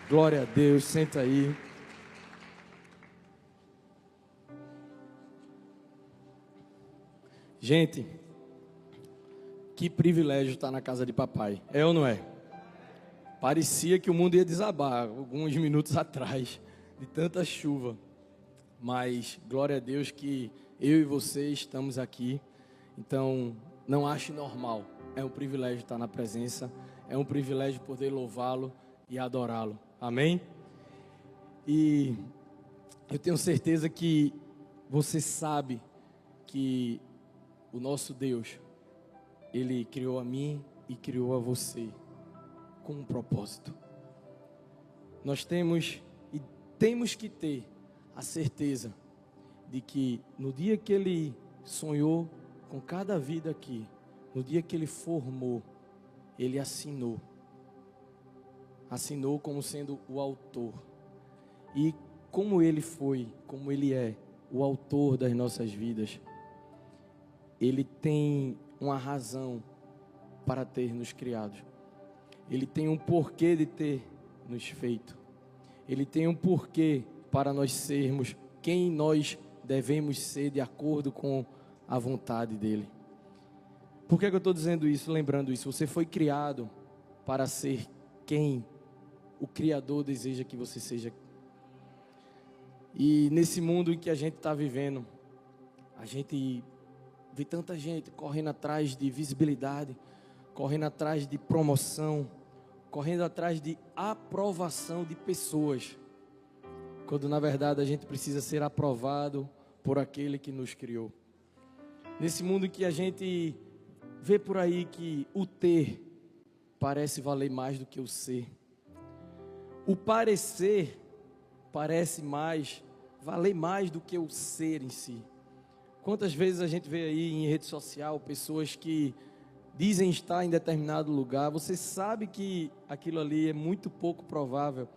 Glória a Deus, senta aí. Gente, que privilégio estar na casa de papai, é ou não é? Parecia que o mundo ia desabar alguns minutos atrás, de tanta chuva. Mas glória a Deus que eu e você estamos aqui. Então, não ache normal. É um privilégio estar na presença. É um privilégio poder louvá-lo e adorá-lo. Amém? E eu tenho certeza que você sabe que o nosso Deus, Ele criou a mim e criou a você com um propósito. Nós temos que ter a certeza de que no dia que Ele sonhou com cada vida aqui, no dia que Ele formou, Ele assinou como sendo o autor. E como Ele foi, como Ele é o autor das nossas vidas, Ele tem uma razão para ter nos criado. Ele tem um porquê de ter nos feito. Ele tem um porquê para nós sermos quem nós devemos ser de acordo com a vontade dEle. Por que eu estou dizendo isso, lembrando isso? Você foi criado para ser quem o Criador deseja que você seja. E nesse mundo em que a gente está vivendo, a gente vê tanta gente correndo atrás de visibilidade, correndo atrás de promoção, correndo atrás de aprovação de pessoas, quando na verdade a gente precisa ser aprovado por aquele que nos criou. Nesse mundo em que a gente vê por aí que o ter parece valer mais do que o ser, o parecer parece valer mais do que o ser em si. Quantas vezes a gente vê aí em rede social pessoas que dizem estar em determinado lugar, você sabe que aquilo ali é muito pouco provável,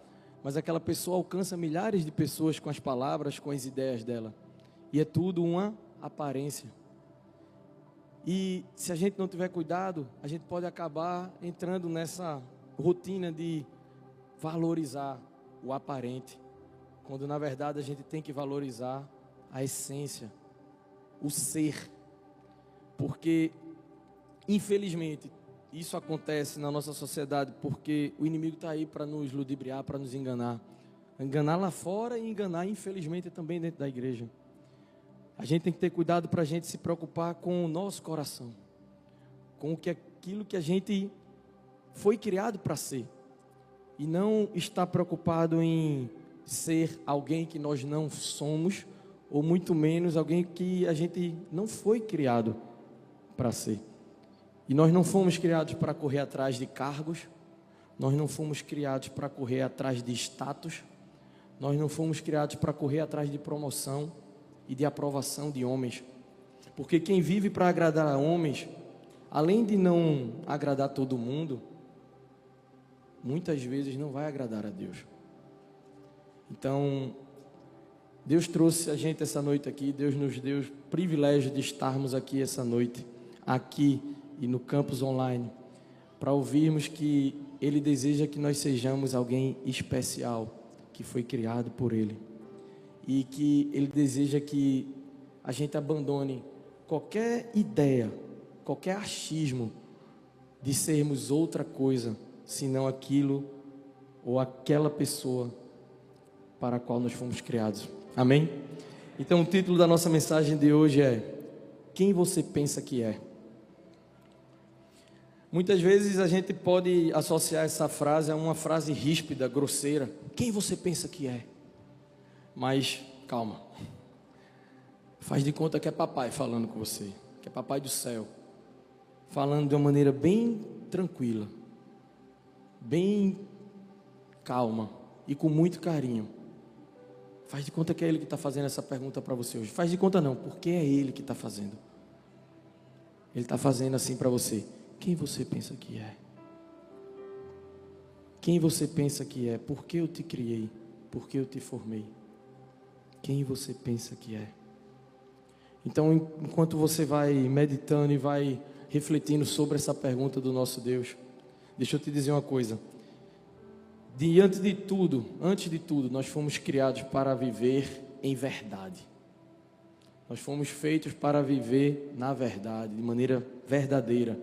mas aquela pessoa alcança milhares de pessoas com as palavras, com as ideias dela, e é tudo uma aparência. E se a gente não tiver cuidado, a gente pode acabar entrando nessa rotina de valorizar o aparente, quando na verdade a gente tem que valorizar a essência, o ser. Porque infelizmente isso acontece na nossa sociedade, porque o inimigo está aí para nos ludibriar, para nos enganar lá fora e enganar infelizmente também dentro da igreja. A gente tem que ter cuidado para a gente se preocupar com o nosso coração, com aquilo que a gente foi criado para ser, e não estar preocupado em ser alguém que nós não somos, ou muito menos alguém que a gente não foi criado para ser. E nós não fomos criados para correr atrás de cargos, nós não fomos criados para correr atrás de status, nós não fomos criados para correr atrás de promoção e de aprovação de homens. Porque quem vive para agradar a homens, além de não agradar todo mundo, muitas vezes não vai agradar a Deus. Então, Deus trouxe a gente essa noite aqui, Deus nos deu o privilégio de estarmos aqui essa noite, aqui e no campus online, para ouvirmos que Ele deseja que nós sejamos alguém especial, que foi criado por Ele, e que Ele deseja que a gente abandone qualquer ideia, qualquer achismo de sermos outra coisa, senão aquilo ou aquela pessoa para a qual nós fomos criados. Amém? Então o título da nossa mensagem de hoje é: quem você pensa que é? Muitas vezes a gente pode associar essa frase a uma frase ríspida, grosseira. Quem você pensa que é? Mas calma, faz de conta que é papai falando com você, que é papai do céu, falando de uma maneira bem tranquila, bem calma e com muito carinho. Faz de conta que é Ele que está fazendo essa pergunta para você hoje. Faz de conta não, porque é Ele que está fazendo. Ele está fazendo assim para você. Quem você pensa que é? Quem você pensa que é? Por que eu te criei? Por que eu te formei? Quem você pensa que é? Então, enquanto você vai meditando e vai refletindo sobre essa pergunta do nosso Deus, deixa eu te dizer uma coisa. Antes de tudo, nós fomos criados para viver em verdade. Nós fomos feitos para viver na verdade, de maneira verdadeira.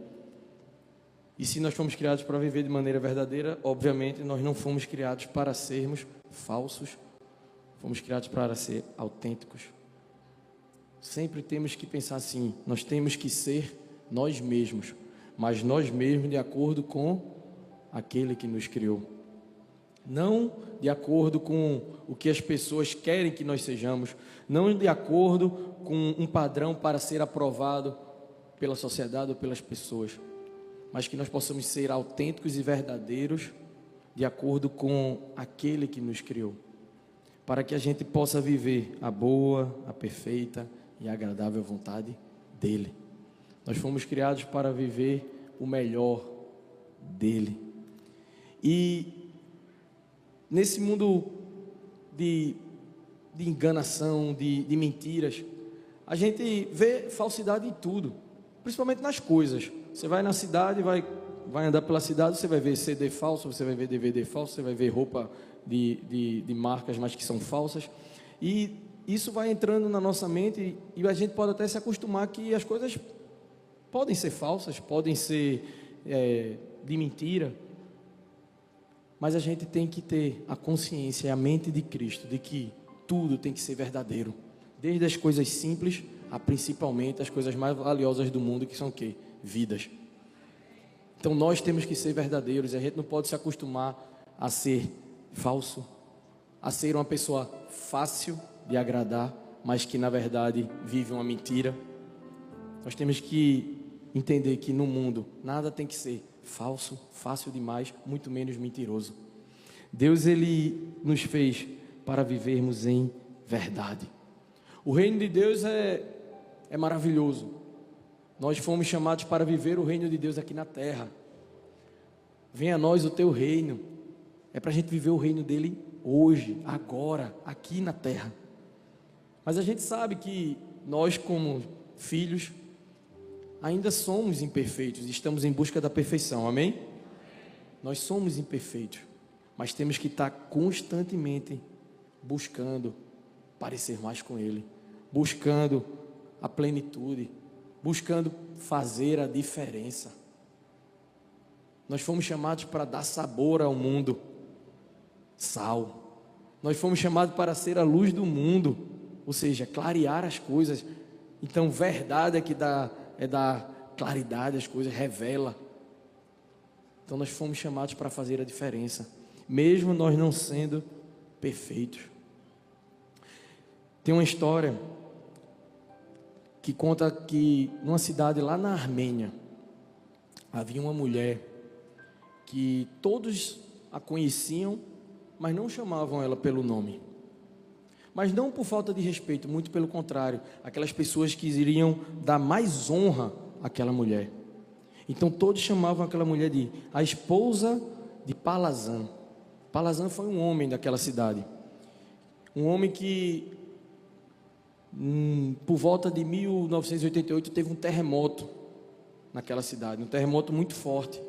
E se nós fomos criados para viver de maneira verdadeira, obviamente nós não fomos criados para sermos falsos. Fomos criados para ser autênticos. Sempre temos que pensar assim, nós temos que ser nós mesmos, mas nós mesmos de acordo com aquele que nos criou. Não de acordo com o que as pessoas querem que nós sejamos, não de acordo com um padrão para ser aprovado pela sociedade ou pelas pessoas, mas que nós possamos ser autênticos e verdadeiros de acordo com aquele que nos criou, para que a gente possa viver a boa, a perfeita e a agradável vontade dele. Nós fomos criados para viver o melhor dele. E nesse mundo de enganação, de mentiras, a gente vê falsidade em tudo, principalmente nas coisas. Você vai na cidade, vai andar pela cidade, você vai ver CD falso, você vai ver DVD falso, você vai ver roupa de marcas, mas que são falsas. E isso vai entrando na nossa mente e a gente pode até se acostumar que as coisas podem ser falsas, podem ser de mentira. Mas a gente tem que ter a consciência e a mente de Cristo, de que tudo tem que ser verdadeiro. Desde as coisas simples, a principalmente as coisas mais valiosas do mundo, que são o quê? Vidas. Então nós temos que ser verdadeiros, a gente não pode se acostumar a ser falso, a ser uma pessoa fácil de agradar, mas que na verdade vive uma mentira. Nós temos que entender que no mundo nada tem que ser falso, fácil demais, muito menos mentiroso. Deus, Ele nos fez para vivermos em verdade. O reino de Deus é maravilhoso. Nós fomos chamados para viver o reino de Deus aqui na terra. Venha a nós o teu reino. É para a gente viver o reino dele hoje, agora, aqui na terra. Mas a gente sabe que nós, como filhos, ainda somos imperfeitos, estamos em busca da perfeição, amém? Nós somos imperfeitos, mas temos que estar constantemente buscando parecer mais com Ele, buscando a plenitude, buscando fazer a diferença. Nós fomos chamados para dar sabor ao mundo, sal. Nós fomos chamados para ser a luz do mundo, ou seja, clarear as coisas. Então, verdade é dar claridade às coisas, revela. Então nós fomos chamados para fazer a diferença, mesmo nós não sendo perfeitos. Tem uma história que conta que numa cidade lá na Armênia havia uma mulher que todos a conheciam, mas não chamavam ela pelo nome. Mas não por falta de respeito, muito pelo contrário, aquelas pessoas que iriam dar mais honra àquela mulher. Então todos chamavam aquela mulher de a esposa de Palazan. Palazan foi um homem daquela cidade, um homem que por volta de 1988 teve um terremoto naquela cidade, um terremoto muito forte.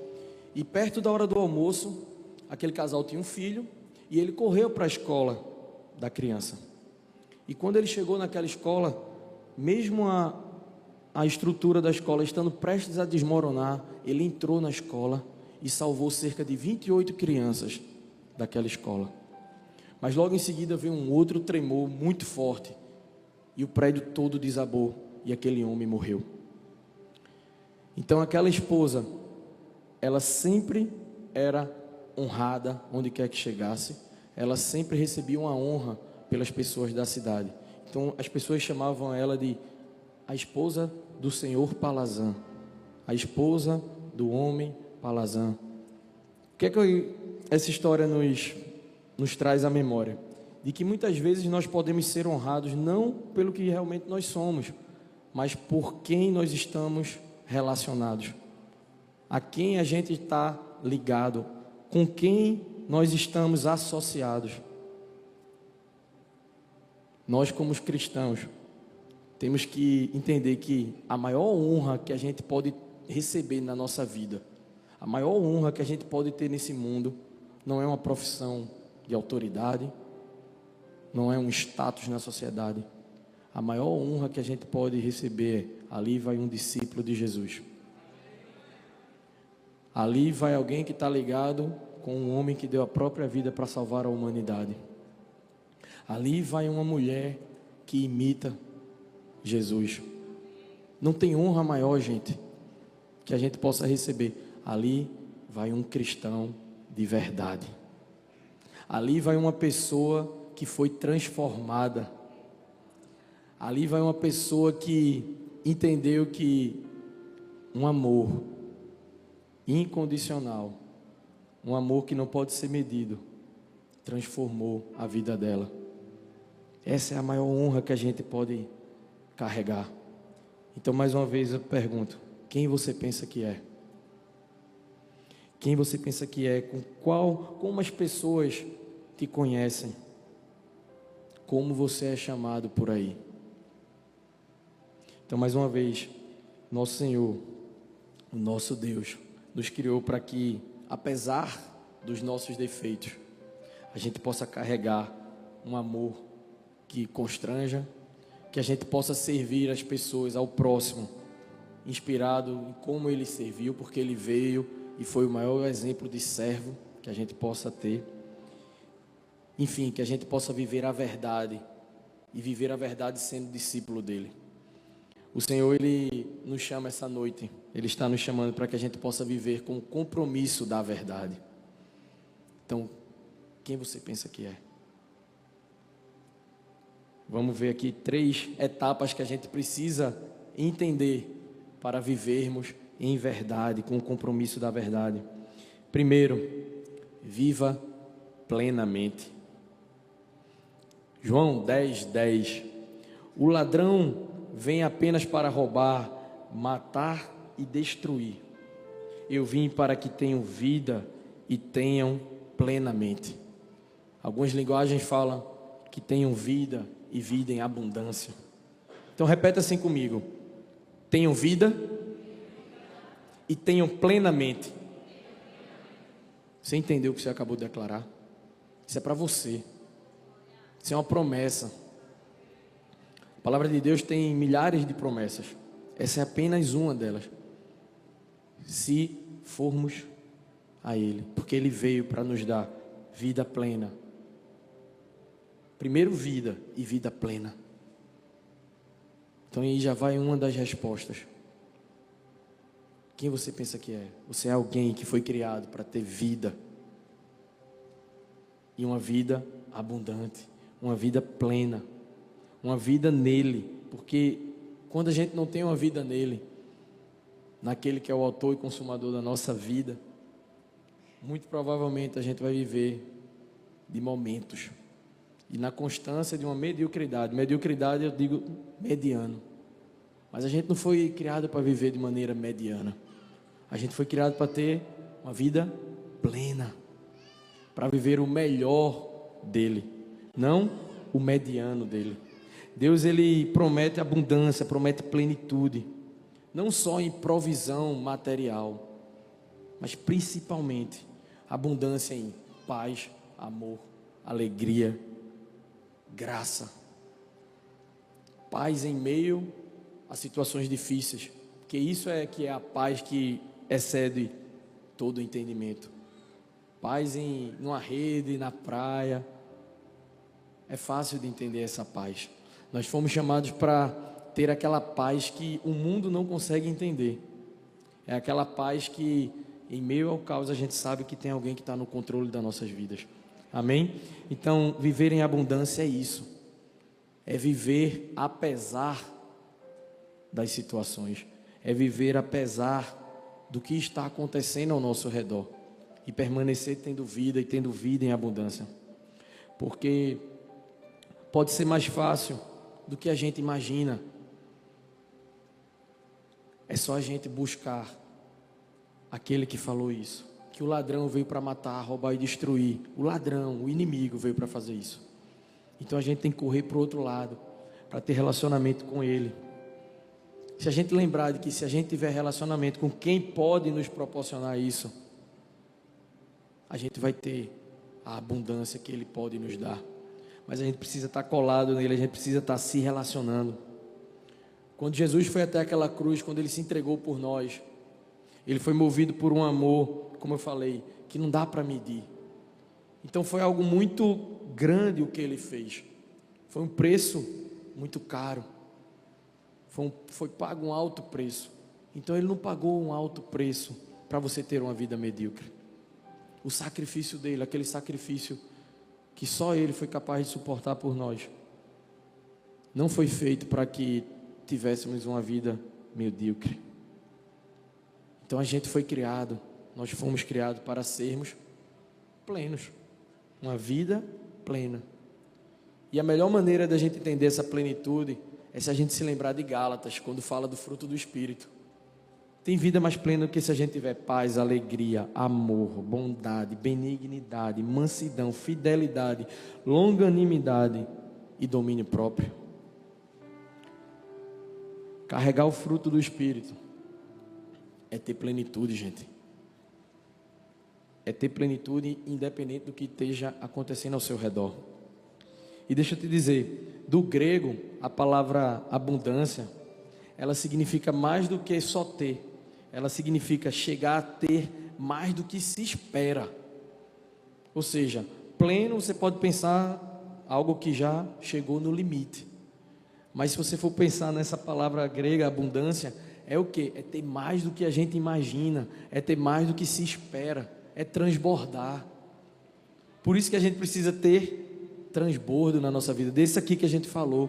E perto da hora do almoço, aquele casal tinha um filho e ele correu para a escola da criança. E quando ele chegou naquela escola, mesmo a estrutura da escola estando prestes a desmoronar, ele entrou na escola e salvou cerca de 28 crianças daquela escola. Mas logo em seguida veio um outro tremor muito forte e o prédio todo desabou e aquele homem morreu. Então aquela esposa, ela sempre era honrada onde quer que chegasse, ela sempre recebia uma honra pelas pessoas da cidade. Então as pessoas chamavam ela de a esposa do senhor Palazan, a esposa do homem Palazan. O que é que essa história nos traz à memória? De que muitas vezes nós podemos ser honrados não pelo que realmente nós somos, mas por quem nós estamos relacionados, a quem a gente está ligado, com quem nós estamos associados. Nós, como cristãos, temos que entender que a maior honra que a gente pode receber na nossa vida, a maior honra que a gente pode ter nesse mundo, não é uma profissão de autoridade, não é um status na sociedade. A maior honra que a gente pode receber é: ali vai um discípulo de Jesus. Ali vai alguém que está ligado com um homem que deu a própria vida para salvar a humanidade. Ali vai uma mulher que imita Jesus. Não tem honra maior, gente, que a gente possa receber. Ali vai um cristão de verdade. Ali vai uma pessoa que foi transformada. Ali vai uma pessoa que entendeu que um amor incondicional, um amor que não pode ser medido, transformou a vida dela. Essa é a maior honra que a gente pode carregar. Então, mais uma vez eu pergunto: quem você pensa que é? Quem você pensa que é? Como as pessoas te conhecem? Como você é chamado por aí? Então, mais uma vez, nosso Senhor, o nosso Deus, nos criou para que, apesar dos nossos defeitos, a gente possa carregar um amor que constranja, que a gente possa servir as pessoas, ao próximo, inspirado em como Ele serviu, porque Ele veio e foi o maior exemplo de servo que a gente possa ter. Enfim, que a gente possa viver a verdade, e viver a verdade sendo discípulo dEle. O Senhor, Ele nos chama essa noite, Ele está nos chamando para que a gente possa viver com o compromisso da verdade. Então, quem você pensa que é? Vamos ver aqui 3 etapas que a gente precisa entender para vivermos em verdade, com o compromisso da verdade. Primeiro, viva plenamente. João 10:10. O ladrão vem apenas para roubar, matar e destruir. Eu vim para que tenham vida e tenham plenamente. Algumas linguagens falam que tenham vida e vida em abundância. Então repete assim comigo: tenham vida e tenham plenamente. Você entendeu o que você acabou de declarar? Isso é para você. Isso é uma promessa. A palavra de Deus tem milhares de promessas. Essa é apenas uma delas. Se formos a Ele, porque Ele veio para nos dar vida plena. Primeiro vida e vida plena. Então aí já vai uma das respostas. Quem você pensa que é? Você é alguém que foi criado para ter vida. E uma vida abundante. Uma vida plena. Uma vida nele. Porque quando a gente não tem uma vida nele, naquele que é o autor e consumador da nossa vida, muito provavelmente a gente vai viver de momentos. E na constância de uma mediocridade. Mediocridade eu digo mediano. Mas a gente não foi criado para viver de maneira mediana. A gente foi criado para ter uma vida plena. Para viver o melhor dele. Não o mediano dele. Deus, Ele promete abundância, promete plenitude. Não só em provisão material, mas principalmente abundância em paz, amor, alegria, graça. Paz em meio a situações difíceis, porque isso é que é a paz que excede todo o entendimento. Paz numa rede, na praia. É fácil de entender essa paz. Nós fomos chamados para ter aquela paz que o mundo não consegue entender. É aquela paz que, em meio ao caos, a gente sabe que tem alguém que está no controle das nossas vidas. Amém? Então, viver em abundância é isso. É viver apesar das situações. É viver apesar do que está acontecendo ao nosso redor. E permanecer tendo vida e tendo vida em abundância. Porque pode ser mais fácil do que a gente imagina. É só a gente buscar aquele que falou isso. Que o ladrão veio para matar, roubar e destruir. O ladrão, o inimigo veio para fazer isso. Então a gente tem que correr para o outro lado. para ter relacionamento com Ele. Se a gente lembrar de que se a gente tiver relacionamento com quem pode nos proporcionar isso, a gente vai ter a abundância que Ele pode nos dar. Mas a gente precisa estar colado nele, a gente precisa estar se relacionando. Quando Jesus foi até aquela cruz, quando Ele se entregou por nós, Ele foi movido por um amor, como eu falei, que não dá para medir. Então foi algo muito grande o que Ele fez. Foi um preço muito caro. Foi pago um alto preço. Então Ele não pagou um alto preço para você ter uma vida medíocre. O sacrifício dele, aquele sacrifício que só Ele foi capaz de suportar por nós, não foi feito para que tivéssemos uma vida medíocre. Então a gente foi criado, nós fomos criados para sermos plenos, uma vida plena. E a melhor maneira da gente entender essa plenitude é se a gente se lembrar de Gálatas, quando fala do fruto do Espírito. Tem vida mais plena do que se a gente tiver paz, alegria, amor, bondade, benignidade, mansidão, fidelidade, longanimidade e domínio próprio. Carregar o fruto do Espírito é ter plenitude, gente. É ter plenitude independente do que esteja acontecendo ao seu redor. E deixa eu te dizer, do grego, a palavra abundância, ela significa mais do que só ter. Ela significa chegar a ter mais do que se espera. Ou seja, pleno, você pode pensar algo que já chegou no limite. Mas se você for pensar nessa palavra grega, abundância, é o quê? É ter mais do que a gente imagina, é ter mais do que se espera, é transbordar. Por isso que a gente precisa ter transbordo na nossa vida, desse aqui que a gente falou.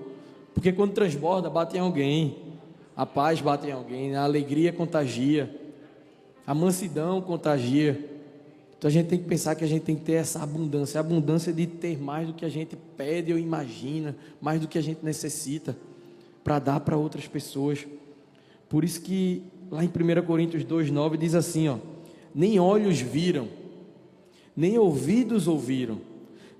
Porque quando transborda, bate em alguém, a paz bate em alguém, a alegria contagia, a mansidão contagia. Então a gente tem que pensar que a gente tem que ter essa abundância, a abundância de ter mais do que a gente pede ou imagina, mais do que a gente necessita, para dar para outras pessoas. Por isso que lá em 1 Coríntios 2,9 diz assim, ó: nem olhos viram, nem ouvidos ouviram,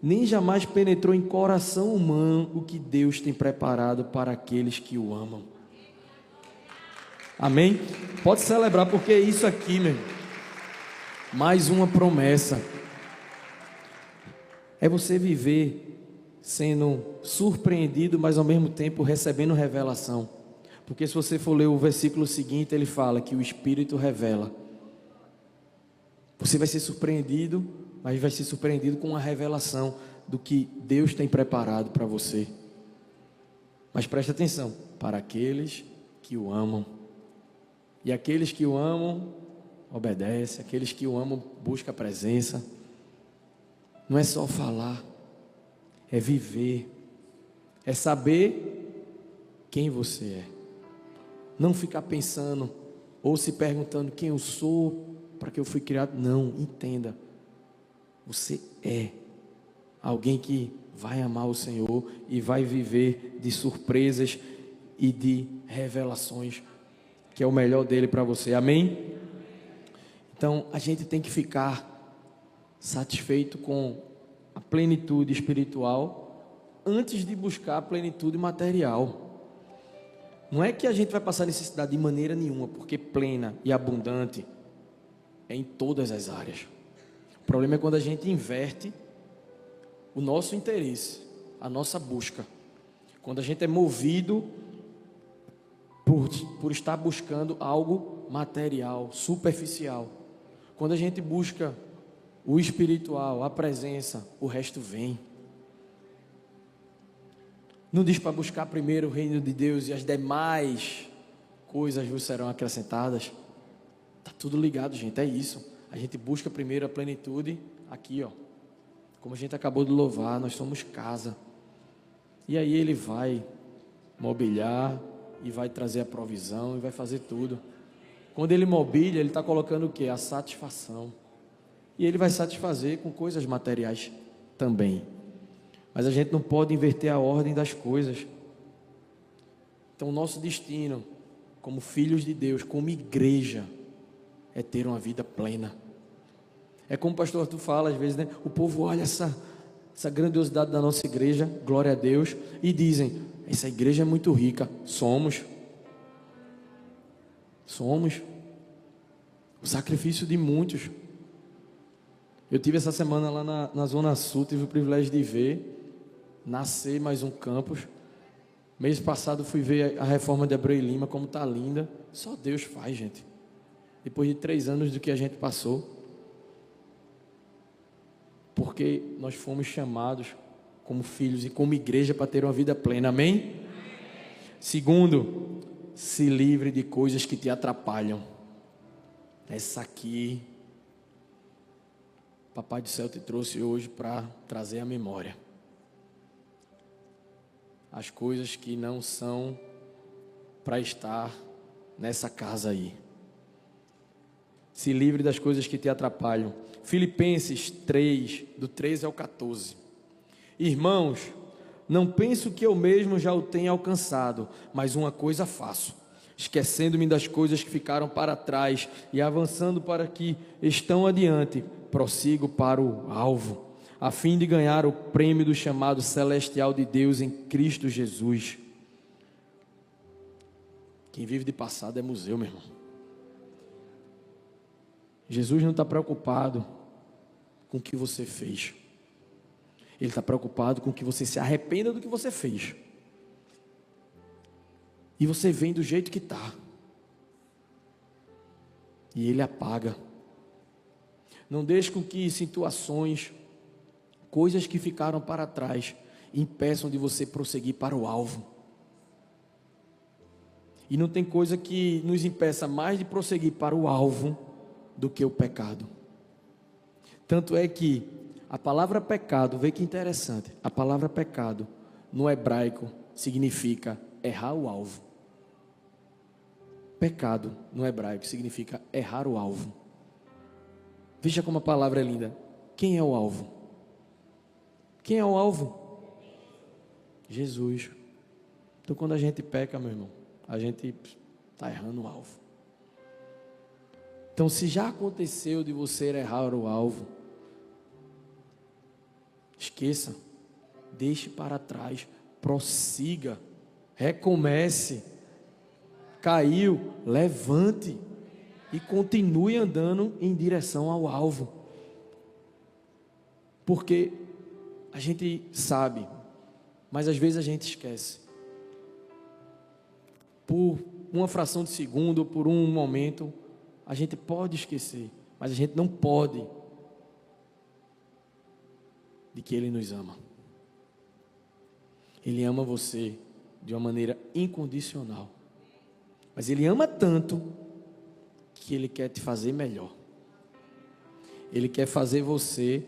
nem jamais penetrou em coração humano o que Deus tem preparado para aqueles que o amam. Amém? Pode celebrar, porque é isso aqui, meu irmão. Mais uma promessa. É você viver sendo surpreendido, mas ao mesmo tempo recebendo revelação. Porque se você for ler o versículo seguinte, ele fala que o Espírito revela. Você vai ser surpreendido, mas vai ser surpreendido com uma revelação do que Deus tem preparado para você. Mas preste atenção, para aqueles que o amam. E aqueles que o amam, obedecem. Aqueles que o amam, buscam a presença. Não é só falar, é viver. É saber quem você é. Não ficar pensando ou se perguntando quem eu sou, para que eu fui criado. Não, entenda. Você é alguém que vai amar o Senhor e vai viver de surpresas e de revelações, que é o melhor dele para você. Amém? Então a gente tem que ficar satisfeito com a plenitude espiritual antes de buscar a plenitude material. Não é que a gente vai passar necessidade de maneira nenhuma, porque plena e abundante é em todas as áreas. O problema é quando a gente inverte o nosso interesse, a nossa busca. Quando a gente é movido por estar buscando algo material, superficial. Quando a gente busca o espiritual, a presença, o resto vem. Não diz para buscar primeiro o reino de Deus e as demais coisas vos serão acrescentadas. Está tudo ligado, gente, é isso. A gente busca primeiro a plenitude aqui, ó. Como a gente acabou de louvar, nós somos casa. E aí Ele vai mobiliar e vai trazer a provisão e vai fazer tudo. Quando Ele mobília, Ele está colocando o quê? A satisfação. E Ele vai satisfazer com coisas materiais também. Mas a gente não pode inverter a ordem das coisas. Então, o nosso destino, como filhos de Deus, como igreja, é ter uma vida plena. É como o pastor Arthur fala às vezes, né? O povo olha essa grandiosidade da nossa igreja, glória a Deus, e dizem, essa igreja é muito rica. Somos. O sacrifício de muitos. Eu tive essa semana lá na Zona Sul, tive o privilégio de ver nascer mais um campus. Mês passado fui ver a reforma de Abreu e Lima, como está linda. Só Deus faz, gente. Depois de 3 anos do que a gente passou. Porque nós fomos chamados como filhos e como igreja para ter uma vida plena, amém? Segundo, se livre de coisas que te atrapalham. Essa aqui, Papai do Céu te trouxe hoje para trazer a memória. As coisas que não são para estar nessa casa aí. Se livre das coisas que te atrapalham. Filipenses 3, do 13 ao 14. Irmãos, não penso que eu mesmo já o tenha alcançado, mas uma coisa faço, esquecendo-me das coisas que ficaram para trás e avançando para que estão adiante, prossigo para o alvo, a fim de ganhar o prêmio do chamado celestial de Deus em Cristo Jesus. Quem vive de passado é museu, meu irmão. Jesus não está preocupado com o que você fez. Ele está preocupado com que você se arrependa do que você fez. E você vem do jeito que está. E Ele apaga. Não deixe com que situações, coisas que ficaram para trás, impeçam de você prosseguir para o alvo. E não tem coisa que nos impeça mais de prosseguir para o alvo do que o pecado. Tanto é que a palavra pecado, vê que interessante, a palavra pecado no hebraico significa errar o alvo. Pecado no hebraico significa errar o alvo. Veja como a palavra é linda. Quem é o alvo? Quem é o alvo? Jesus. Então quando a gente peca, meu irmão, a gente está errando o alvo. Então se já aconteceu de você errar o alvo, esqueça, deixe para trás, prossiga, recomece. Caiu, levante e continue andando em direção ao alvo. Porque a gente sabe, mas às vezes a gente esquece. Por uma fração de segundo, por um momento, a gente pode esquecer, mas a gente não pode de que Ele nos ama. Ele ama você de uma maneira incondicional. Mas Ele ama tanto que Ele quer te fazer melhor. Ele quer fazer você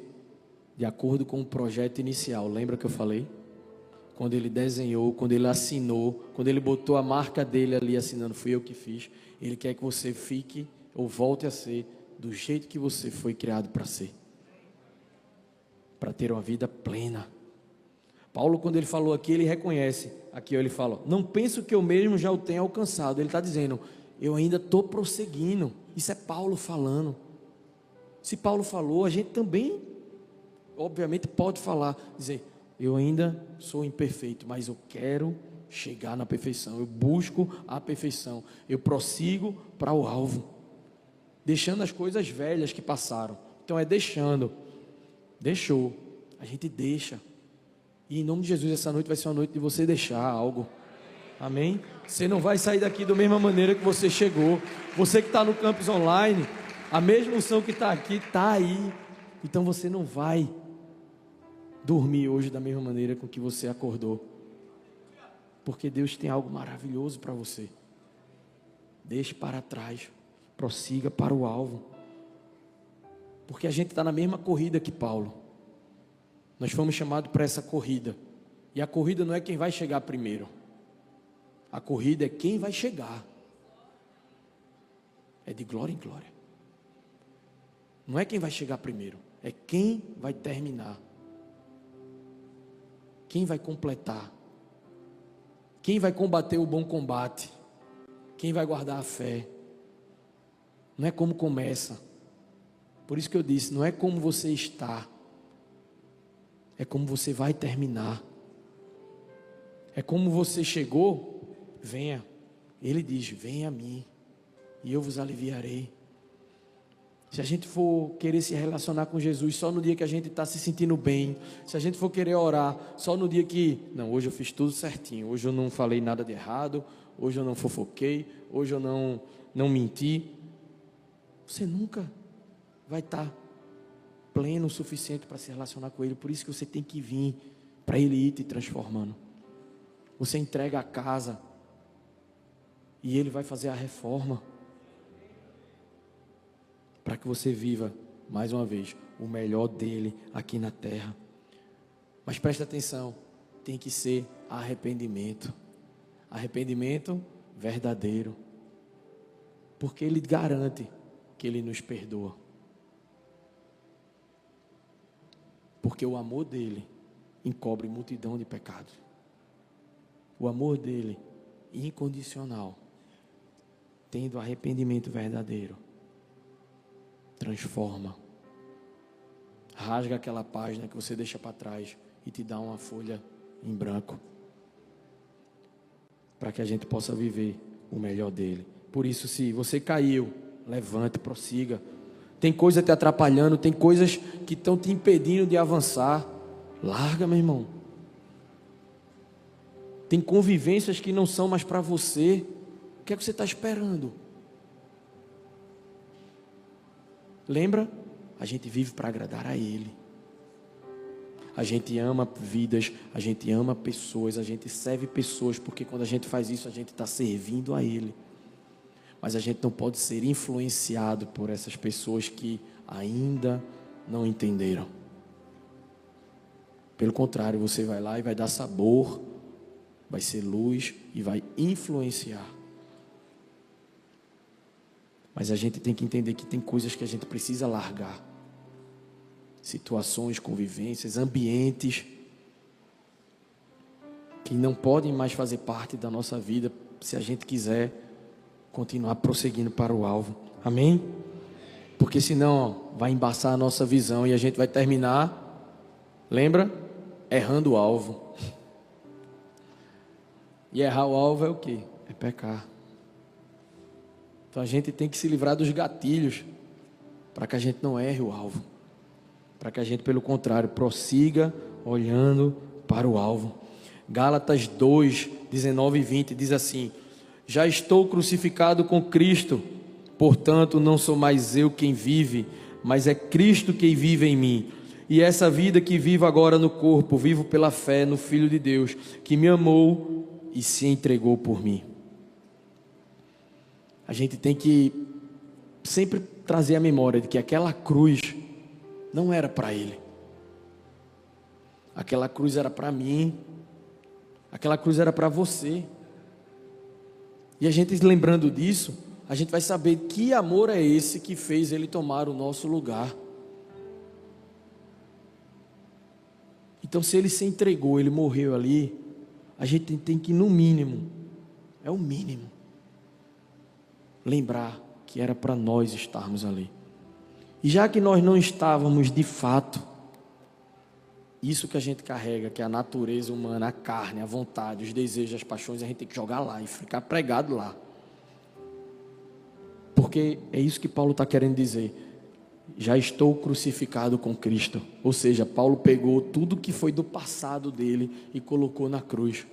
de acordo com o projeto inicial. Lembra que eu falei? Quando Ele desenhou, quando Ele assinou, quando Ele botou a marca dele ali assinando, fui eu que fiz. Ele quer que você fique ou volte a ser do jeito que você foi criado para ser. Para ter uma vida plena. Paulo, quando ele falou aqui, ele reconhece. Aqui ele fala, não penso que eu mesmo já o tenha alcançado. Ele está dizendo, eu ainda estou prosseguindo. Isso é Paulo falando. Se Paulo falou, a gente também, obviamente, pode falar, dizer, eu ainda sou imperfeito, mas eu quero chegar na perfeição. Eu busco a perfeição. Eu prossigo para o alvo. Deixando as coisas velhas que passaram. Então é deixando. Deixou. A gente deixa. E em nome de Jesus, essa noite vai ser uma noite de você deixar algo. Amém? Você não vai sair daqui da mesma maneira que você chegou. Você que está no campus online, a mesma unção que está aqui, está aí. Então você não vai dormir hoje da mesma maneira com que você acordou. Porque Deus tem algo maravilhoso para você. Deixe para trás. Prossiga para o alvo. Porque a gente está na mesma corrida que Paulo. Nós fomos chamados para essa corrida. E a corrida não é quem vai chegar primeiro. A corrida é quem vai chegar. É de glória em glória. Não é quem vai chegar primeiro. É quem vai terminar. Quem vai completar. Quem vai combater o bom combate. Quem vai guardar a fé. Não é como começa. Por isso que eu disse, não é como você está. é como você vai terminar. É como você chegou, venha. Ele diz, venha a mim, e eu vos aliviarei. Se a gente for querer se relacionar com Jesus só no dia que a gente está se sentindo bem, se a gente for querer orar só no dia que, não, hoje eu fiz tudo certinho, hoje eu não falei nada de errado, hoje eu não fofoquei, hoje eu não menti, você nunca vai estar pleno o suficiente para se relacionar com Ele. Por isso que você tem que vir, para Ele ir te transformando. Você entrega a casa e Ele vai fazer a reforma, para que você viva, mais uma vez, o melhor dele aqui na terra. Mas presta atenção, tem que ser arrependimento. Arrependimento verdadeiro. Porque Ele garante que Ele nos perdoa. Porque o amor dele encobre multidão de pecados. O amor dele, incondicional, tendo arrependimento verdadeiro, transforma. Rasga aquela página que você deixa para trás e te dá uma folha em branco, para que a gente possa viver o melhor dele. Por isso, se você caiu, levante, prossiga. Tem coisa te atrapalhando, tem coisas que estão te impedindo de avançar. Larga, meu irmão. Tem convivências que não são mais para você. O que é que você está esperando? Lembra? A gente vive para agradar a Ele. A gente ama vidas, a gente ama pessoas, a gente serve pessoas, porque quando a gente faz isso, a gente está servindo a Ele. Mas a gente não pode ser influenciado por essas pessoas que ainda não entenderam. Pelo contrário, você vai lá e vai dar sabor, vai ser luz e vai influenciar. Mas a gente tem que entender que tem coisas que a gente precisa largar. Situações, convivências, ambientes que não podem mais fazer parte da nossa vida se a gente quiser continuar prosseguindo para o alvo. Amém? Porque senão vai embaçar a nossa visão e a gente vai terminar, lembra? Errando o alvo. E errar o alvo é o quê? É pecar. Então a gente tem que se livrar dos gatilhos para que a gente não erre o alvo. Para que a gente, pelo contrário, prossiga olhando para o alvo. Gálatas 2, 19 e 20 diz assim: já estou crucificado com Cristo, portanto não sou mais eu quem vive, mas é Cristo quem vive em mim. E essa vida que vivo agora no corpo, vivo pela fé no Filho de Deus, que me amou e se entregou por mim. A gente tem que sempre trazer a memória de que aquela cruz não era para Ele. Aquela cruz era para mim. Aquela cruz era para você. E a gente lembrando disso, a gente vai saber que amor é esse que fez Ele tomar o nosso lugar. Então, se Ele se entregou, Ele morreu ali, a gente tem que, no mínimo, é o mínimo, lembrar que era para nós estarmos ali. E já que nós não estávamos de fato, isso que a gente carrega, que é a natureza humana, a carne, a vontade, os desejos, as paixões, a gente tem que jogar lá e ficar pregado lá. Porque é isso que Paulo está querendo dizer. Já estou crucificado com Cristo. Ou seja, Paulo pegou tudo que foi do passado dele e colocou na cruz.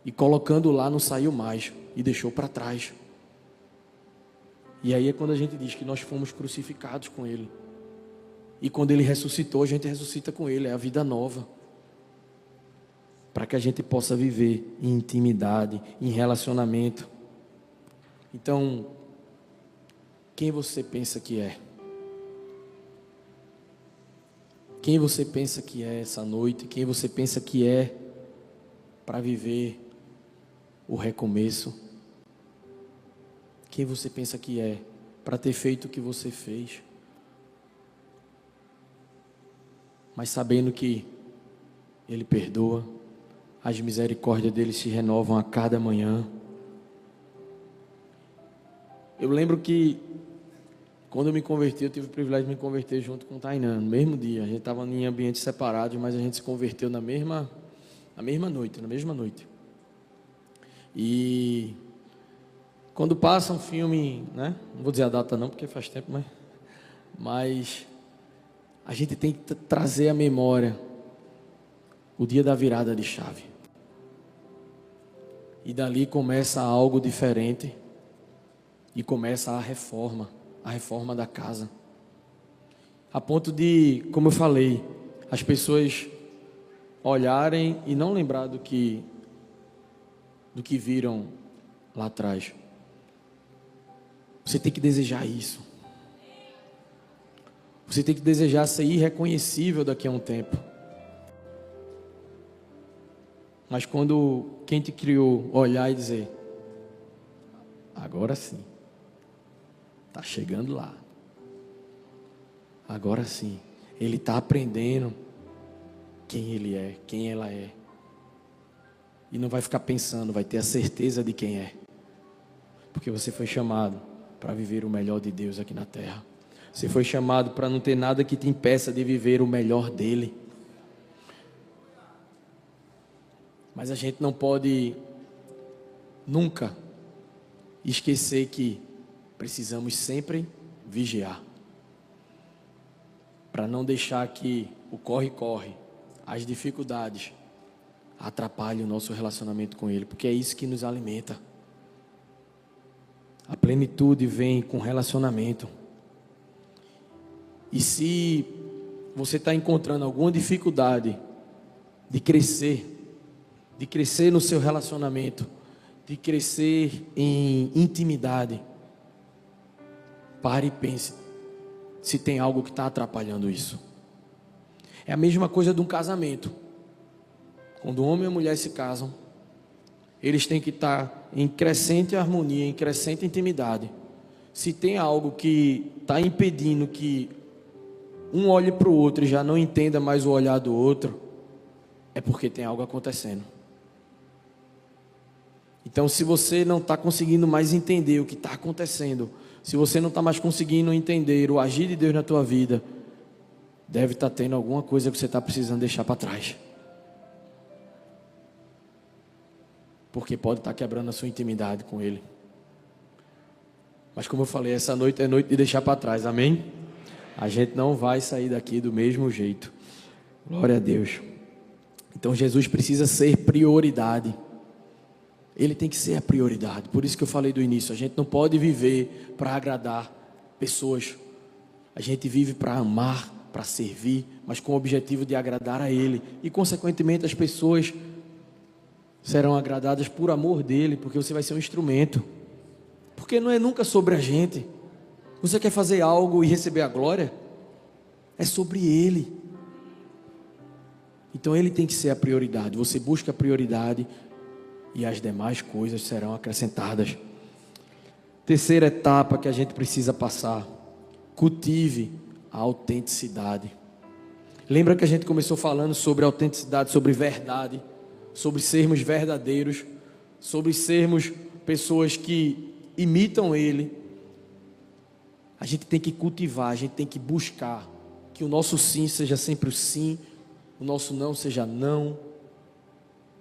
E colocando lá não saiu mais e deixou para trás. E aí é quando a gente diz que nós fomos crucificados com Ele. E quando Ele ressuscitou, a gente ressuscita com Ele. É a vida nova. Para que a gente possa viver em intimidade, em relacionamento. Então, quem você pensa que é? Quem você pensa que é essa noite? Quem você pensa que é para viver o recomeço? Quem você pensa que é para ter feito o que você fez? Mas sabendo que Ele perdoa, as misericórdias dele se renovam a cada manhã. Eu lembro que Quando eu me converti, eu tive o privilégio de me converter junto com o Tainan, no mesmo dia. A gente estava em ambientes separados, mas a gente se converteu na mesma noite. E quando passa um filme, né? Não vou dizer a data não, porque faz tempo, mas a gente tem que trazer à memória o dia da virada de chave. E dali começa algo diferente e começa a reforma da casa. A ponto de, como eu falei, as pessoas olharem e não lembrar do que viram lá atrás. Você tem que desejar isso. Você tem que desejar ser irreconhecível daqui a um tempo. Mas quando quem te criou olhar e dizer: agora sim, está chegando lá. Agora sim, ele está aprendendo quem ele é, quem ela é. E não vai ficar pensando, vai ter a certeza de quem é. Porque você foi chamado para viver o melhor de Deus aqui na terra. Você foi chamado para não ter nada que te impeça de viver o melhor dele. Mas a gente não pode nunca esquecer que precisamos sempre vigiar. Para não deixar que o corre-corre, as dificuldades, atrapalhem o nosso relacionamento com Ele. Porque é isso que nos alimenta. A plenitude vem com relacionamento. E se você está encontrando alguma dificuldade de crescer no seu relacionamento, de crescer em intimidade, pare e pense se tem algo que está atrapalhando isso. É a mesma coisa de um casamento. Quando o homem e a mulher se casam, eles têm que estar em crescente harmonia, em crescente intimidade. Se tem algo que está impedindo que um olhe para o outro e já não entenda mais o olhar do outro, é porque tem algo acontecendo. Então, se você não está conseguindo mais entender o que está acontecendo, se você não está mais conseguindo entender o agir de Deus na tua vida, deve estar tendo alguma coisa que você está precisando deixar para trás. Porque pode estar quebrando a sua intimidade com Ele. Mas como eu falei, essa noite é noite de deixar para trás, amém? A gente não vai sair daqui do mesmo jeito. Glória a Deus. Então Jesus precisa ser prioridade. Ele tem que ser a prioridade. Por isso que eu falei do início, a gente não pode viver para agradar pessoas. A gente vive para amar, para servir, mas com o objetivo de agradar a Ele. E consequentemente as pessoas serão agradadas por amor dEle, porque você vai ser um instrumento. Porque não é nunca sobre a gente. Você quer fazer algo e receber a glória? É sobre Ele. Então Ele tem que ser a prioridade. Você busca a prioridade e as demais coisas serão acrescentadas. Terceira etapa que a gente precisa passar: cultive a autenticidade. Lembra que a gente começou falando sobre autenticidade, sobre verdade, sobre sermos verdadeiros, sobre sermos pessoas que imitam Ele. A gente tem que cultivar, a gente tem que buscar que o nosso sim seja sempre o sim, o nosso não seja não,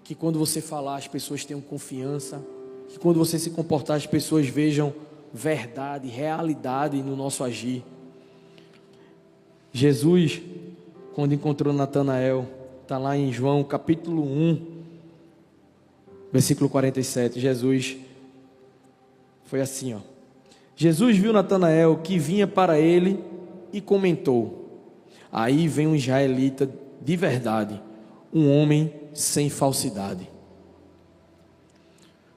que quando você falar as pessoas tenham confiança, que quando você se comportar as pessoas vejam verdade, realidade no nosso agir. Jesus, quando encontrou Natanael, está lá em João capítulo 1, versículo 47, Jesus foi assim, ó. Jesus viu Natanael que vinha para ele e comentou: aí vem um israelita de verdade, um homem sem falsidade.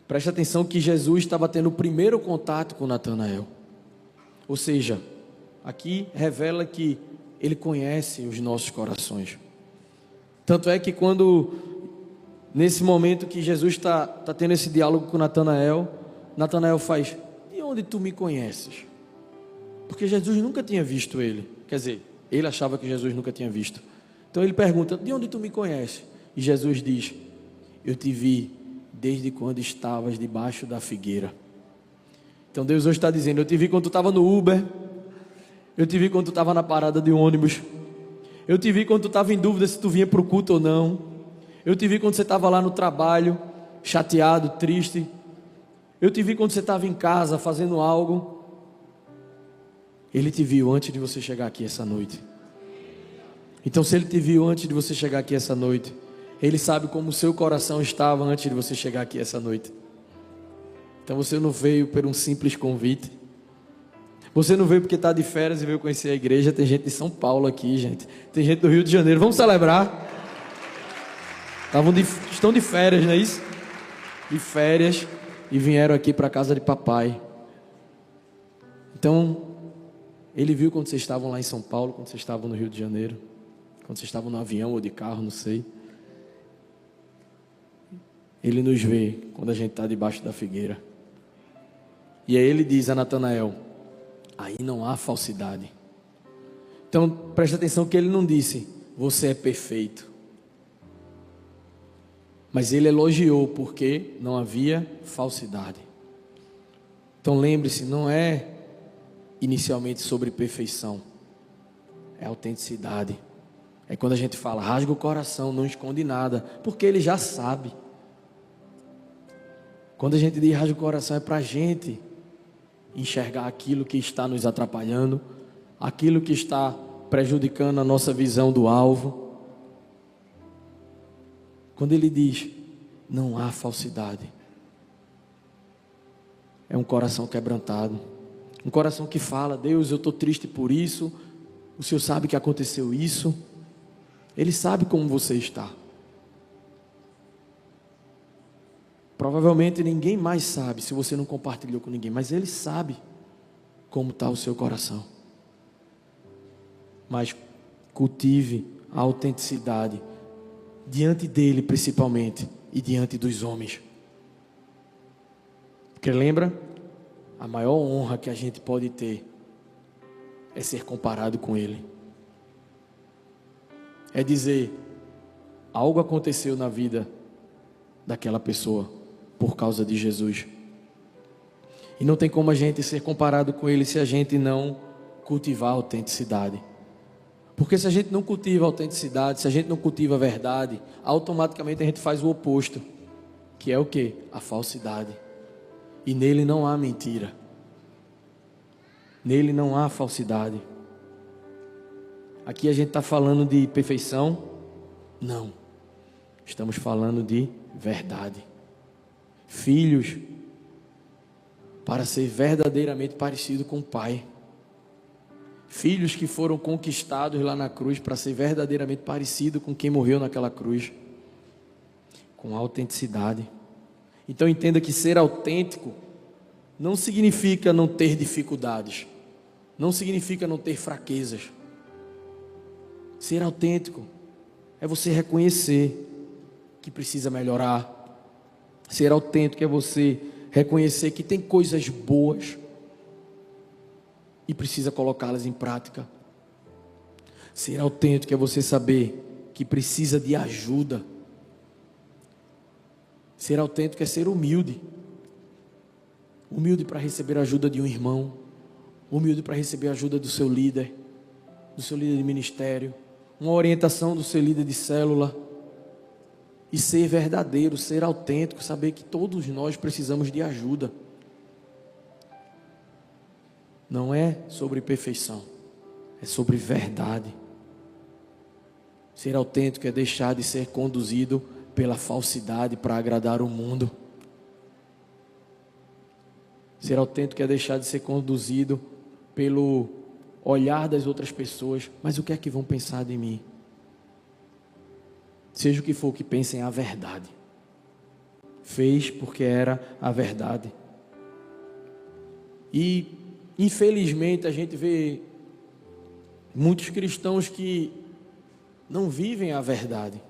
Preste atenção que Jesus estava tendo o primeiro contato com Natanael. Ou seja, aqui revela que Ele conhece os nossos corações. Tanto é que quando, nesse momento que Jesus está tendo esse diálogo com Natanael, Natanael faz: de onde tu me conheces? Porque Jesus nunca tinha visto ele. Quer dizer, ele achava que Jesus nunca tinha visto. Então ele pergunta: de onde tu me conheces? E Jesus diz: eu te vi desde quando estavas debaixo da figueira. Então Deus hoje está dizendo: eu te vi quando tu estava no Uber, Eu te vi quando tu estava na parada de ônibus. Eu te vi quando tu estava em dúvida se tu vinha para o culto ou não. Eu te vi quando você estava lá no trabalho, chateado, triste. Eu te vi quando você estava em casa fazendo algo. Ele te viu antes de você chegar aqui essa noite. Então, se Ele te viu antes de você chegar aqui essa noite, Ele sabe como o seu coração estava antes de você chegar aqui essa noite. Então, você não veio por um simples convite. Você não veio porque está de férias e veio conhecer a igreja. Tem gente de São Paulo aqui, gente. Tem gente do Rio de Janeiro. Vamos celebrar. Estão de férias, não é isso? De férias e vieram aqui para a casa de papai. Então, Ele viu quando vocês estavam lá em São Paulo, quando vocês estavam no Rio de Janeiro, quando vocês estavam no avião ou de carro, não sei. Ele nos vê quando a gente está debaixo da figueira. E aí Ele diz a Natanael: aí não há falsidade. Então, presta atenção que Ele não disse: você é perfeito. Mas Ele elogiou porque não havia falsidade. Então lembre-se, não é inicialmente sobre perfeição, é autenticidade. É quando a gente fala, rasga o coração, não esconde nada, porque Ele já sabe. Quando a gente diz rasga o coração, é para a gente enxergar aquilo que está nos atrapalhando, aquilo que está prejudicando a nossa visão do alvo. Quando Ele diz, não há falsidade, é um coração quebrantado, um coração que fala, Deus, eu estou triste por isso, o Senhor sabe que aconteceu isso, Ele sabe como você está. Provavelmente ninguém mais sabe, se você não compartilhou com ninguém, mas Ele sabe como está o seu coração. Mas cultive a autenticidade diante dEle principalmente e diante dos homens. Porque lembra, a maior honra que a gente pode ter é ser comparado com Ele. É dizer, algo aconteceu na vida daquela pessoa por causa de Jesus. E não tem como a gente ser comparado com Ele se a gente não cultivar a autenticidade. Porque se a gente não cultiva a autenticidade, se a gente não cultiva a verdade, automaticamente a gente faz o oposto, que é o quê? A falsidade. E nele não há mentira. Nele não há falsidade. Aqui a gente está falando de perfeição? Não. Estamos falando de verdade. Filhos, para ser verdadeiramente parecido com o Pai. Filhos que foram conquistados lá na cruz para ser verdadeiramente parecido com quem morreu naquela cruz. Com autenticidade. Então entenda que ser autêntico não significa não ter dificuldades. Não significa não ter fraquezas. Ser autêntico é você reconhecer que precisa melhorar. Ser autêntico é você reconhecer que tem coisas boas e precisa colocá-las em prática. Ser autêntico é você saber que precisa de ajuda. Ser autêntico é ser humilde. Humilde para receber a ajuda de um irmão. Humilde para receber a ajuda do seu líder de ministério. Uma orientação do seu líder de célula. E ser verdadeiro, ser autêntico, saber que todos nós precisamos de ajuda. Não é sobre perfeição, é sobre verdade. Ser autêntico é deixar de ser conduzido pela falsidade para agradar o mundo. Ser autêntico é deixar de ser conduzido pelo olhar das outras pessoas. Mas o que é que vão pensar de mim? Seja o que for que pensem, a verdade. Fez porque era a verdade. E infelizmente a gente vê muitos cristãos que não vivem a verdade.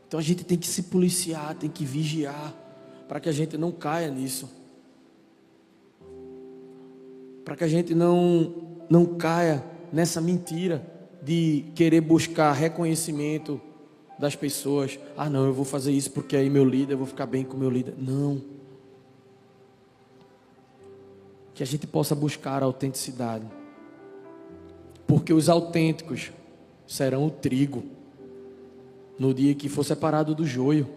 Então a gente tem que se policiar, tem que vigiar, para que a gente não caia nisso. Para que a gente não caia nessa mentira de querer buscar reconhecimento das pessoas. Ah não, eu vou fazer isso porque aí meu líder, eu vou ficar bem com meu líder. Não. Que a gente possa buscar a autenticidade. Porque os autênticos serão o trigo no dia que for separado do joio.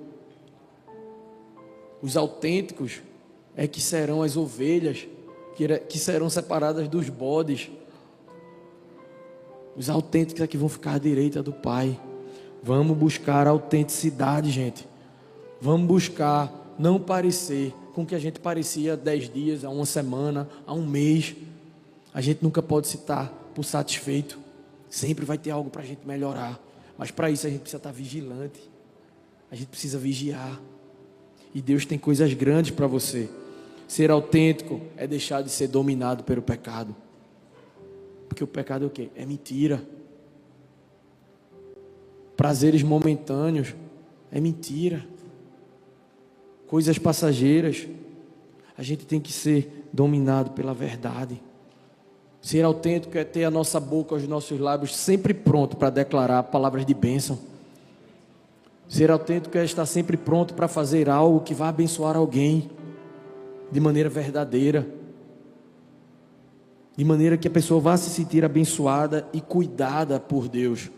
Os autênticos é que serão as ovelhas que serão separadas dos bodes. Os autênticos é que vão ficar à direita do Pai. Vamos buscar a autenticidade, gente. Vamos buscar não parecer com o que a gente parecia há 10 dias, há uma semana, há um mês. A gente nunca pode se estar por satisfeito. Sempre vai ter algo para a gente melhorar. Mas para isso a gente precisa estar vigilante. A gente precisa vigiar. E Deus tem coisas grandes para você. Ser autêntico é deixar de ser dominado pelo pecado. Porque o pecado é o quê? É mentira. Prazeres momentâneos é mentira. Coisas passageiras. A gente tem que ser dominado pela verdade. Ser autêntico é ter a nossa boca, os nossos lábios sempre pronto para declarar palavras de bênção. Ser autêntico é estar sempre pronto para fazer algo que vai abençoar alguém de maneira verdadeira, de maneira que a pessoa vá se sentir abençoada e cuidada por Deus,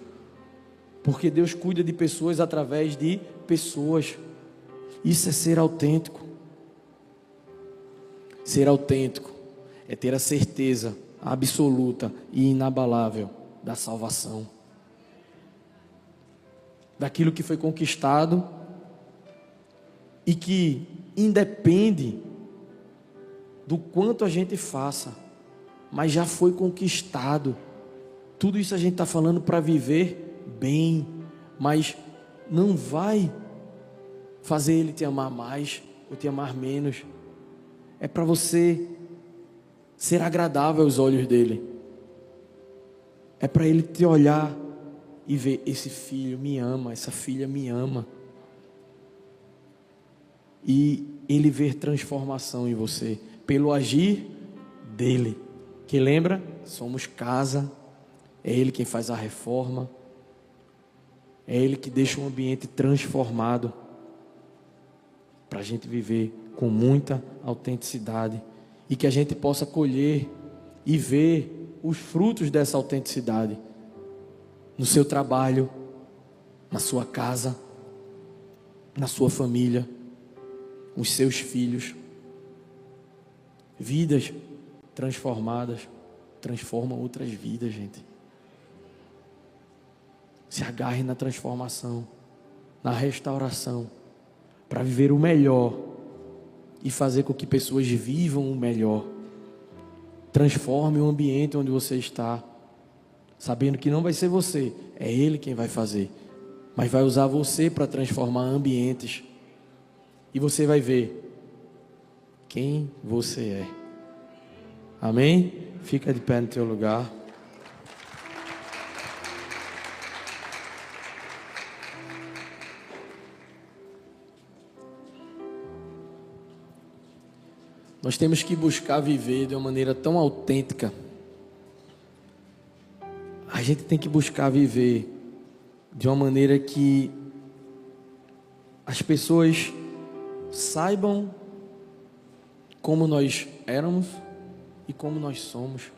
porque Deus cuida de pessoas através de pessoas. Isso é ser autêntico. Ser autêntico é ter a certeza absoluta e inabalável da salvação, daquilo que foi conquistado e que independe do quanto a gente faça, mas já foi conquistado. Tudo isso a gente está falando para viver bem, mas não vai fazer Ele te amar mais ou te amar menos. É para você ser agradável aos olhos dEle. É para Ele te olhar e ver: esse filho me ama, essa filha me ama. E Ele ver transformação em você, pelo agir dEle. Que lembra? Somos casa. É Ele quem faz a reforma. É Ele que deixa um ambiente transformado, para a gente viver com muita autenticidade. E que a gente possa colher e ver os frutos dessa autenticidade no seu trabalho, na sua casa, na sua família, os seus filhos. Vidas transformadas transformam outras vidas, gente. Se agarre na transformação, na restauração, para viver o melhor e fazer com que pessoas vivam o melhor. Transforme o ambiente onde você está, sabendo que não vai ser você, é Ele quem vai fazer, mas vai usar você para transformar ambientes. E você vai ver quem você é. Amém? Fica de pé no teu lugar. Nós temos que buscar viver de uma maneira tão autêntica. A gente tem que buscar viver de uma maneira que as pessoas saibam como nós éramos e como nós somos.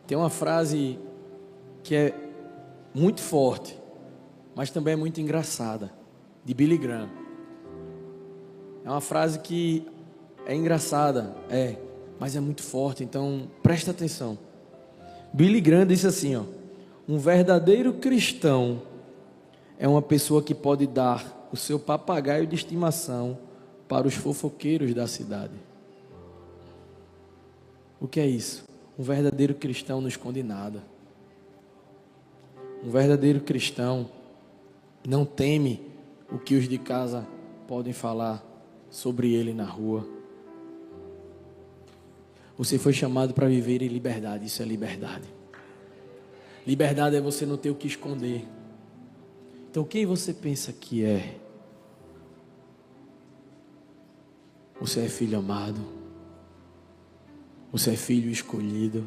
Tem uma frase que é muito forte, mas também é muito engraçada, de Billy Graham. É uma frase que é engraçada, mas é muito forte, então presta atenção. Billy Graham disse assim, um verdadeiro cristão é uma pessoa que pode dar o seu papagaio de estimação para os fofoqueiros da cidade. O que é isso? Um verdadeiro cristão não esconde nada. Um verdadeiro cristão não teme o que os de casa podem falar sobre ele na rua. Você foi chamado para viver em liberdade. Isso é liberdade. Liberdade é você não ter o que esconder. Então quem você pensa que é? Você é filho amado. Você é filho escolhido.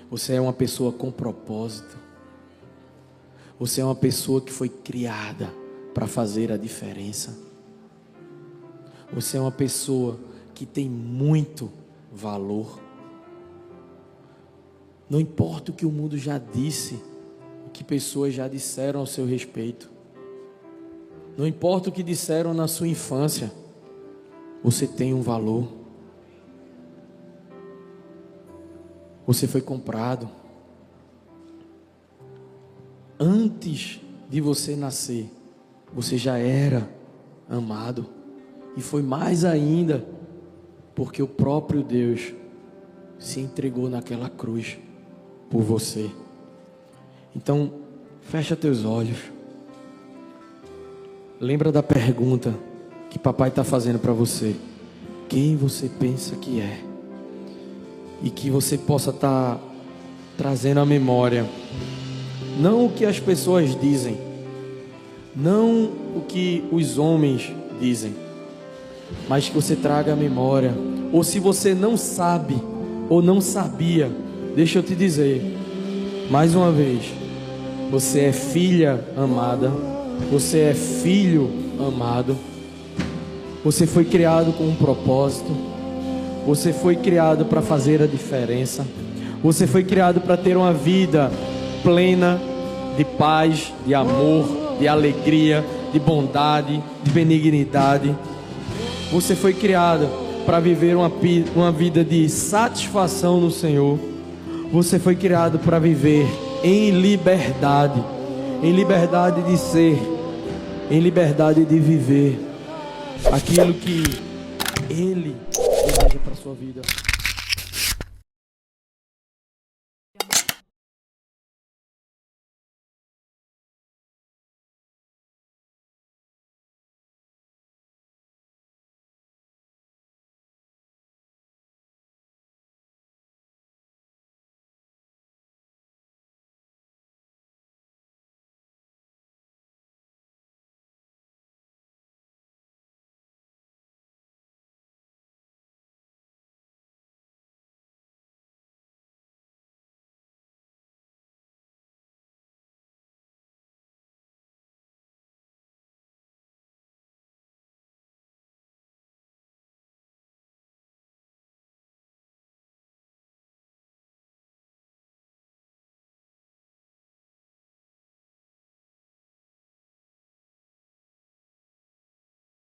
Você é uma pessoa com propósito. Você é uma pessoa que foi criada para fazer a diferença. Você é uma pessoa que tem muito valor. Não importa o que o mundo já disse, o que pessoas já disseram ao seu respeito. Não importa o que disseram na sua infância, você tem um valor. Você foi comprado. Antes de você nascer, você já era amado. E foi mais ainda, porque o próprio Deus se entregou naquela cruz por você. Então, fecha teus olhos. Lembra da pergunta que papai está fazendo para você. Quem você pensa que é? E que você possa estar trazendo à memória, não o que as pessoas dizem, não o que os homens dizem, mas que você traga à memória. Ou se você não sabe ou não sabia, deixa eu te dizer mais uma vez, você é filha amada, você é filho amado, você foi criado com um propósito, você foi criado para fazer a diferença, você foi criado para ter uma vida plena de paz, de amor, de alegria, de bondade, de benignidade. Você foi criado para viver uma vida de satisfação no Senhor. Você foi criado para viver em liberdade de ser, em liberdade de viver aquilo que Ele deseja para a sua vida.